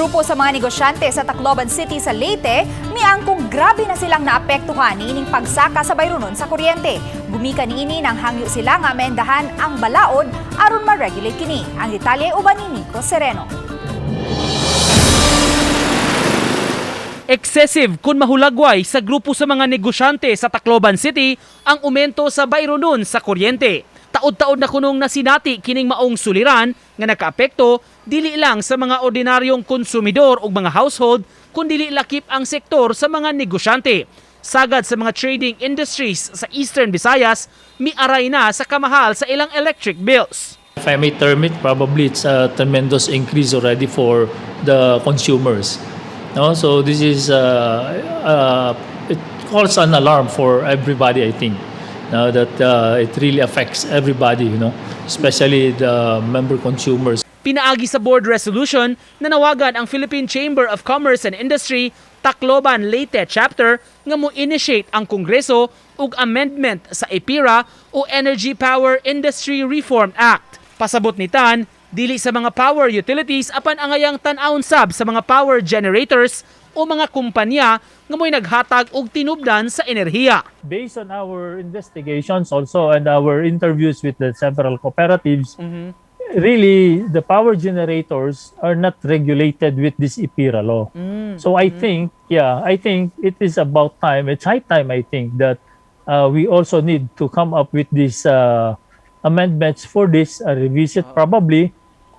grupo sa mga negosyante sa Tacloban City sa Leyte, miangkong grabe na silang naapektuhan niining pagsaka sa bayronon sa kuryente. Gumika niini nang hangyo sila nga amendahan ang balaod aron ma-regulate kini. Ang detalye uban ni Nico Sereno. Excessive kun mahulagway sa grupo sa mga negosyante sa Tacloban City ang umento sa bayronon sa kuryente. Taod-taod na kunong nasinati kining maong suliran nga nakaapekto dili lang sa mga ordinaryong konsumidor o mga household kundi lakip ang sektor sa mga negosyante. Sagad sa mga trading industries sa Eastern Visayas, miaray na sa kamahal sa ilang electric bills. If I may term it, probably it's a tremendous increase already for the consumers. No, so this is it calls an alarm for everybody, I think. Now that it really affects everybody, especially the member consumers. Pinaagi sa board resolution na nawagan ang Philippine Chamber of Commerce and Industry Tacloban Leyte chapter nga mo initiate ang Kongreso ug amendment sa EPIRA o Energy Power Industry Reform Act. Pasabot ni Tan, dili sa mga power utilities apan angayang tan-awon sab sa mga power generators o mga kumpanya nga mo'y naghatag og tinubdan sa enerhiya. Based on our investigations also and our interviews with the several cooperatives, really the power generators are not regulated with this EPIRA law. So I think it is about time, it's high time I think that we also need to come up with these amendments for this revisit probably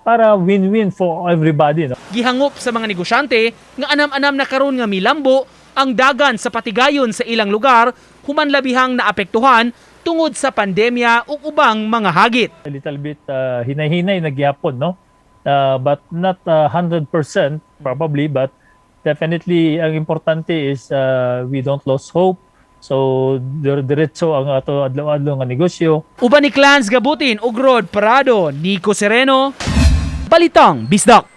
para win-win for everybody. Gihangop sa mga negosyante nga anam-anam na karon nga milambo ang dagan sa patigayon sa ilang lugar human labihang naapektuhan tungod sa pandemya ug ubang mga hagit. A little bit hinay-hinay nagyapon, no? But not 100% probably, but definitely ang importante is we don't lose hope. So diretso ang ato adlaw-adlaw nga negosyo. Uban ni Clans Gabutin ug Rod Parado, Nico Sereno, Balitang Bisdak.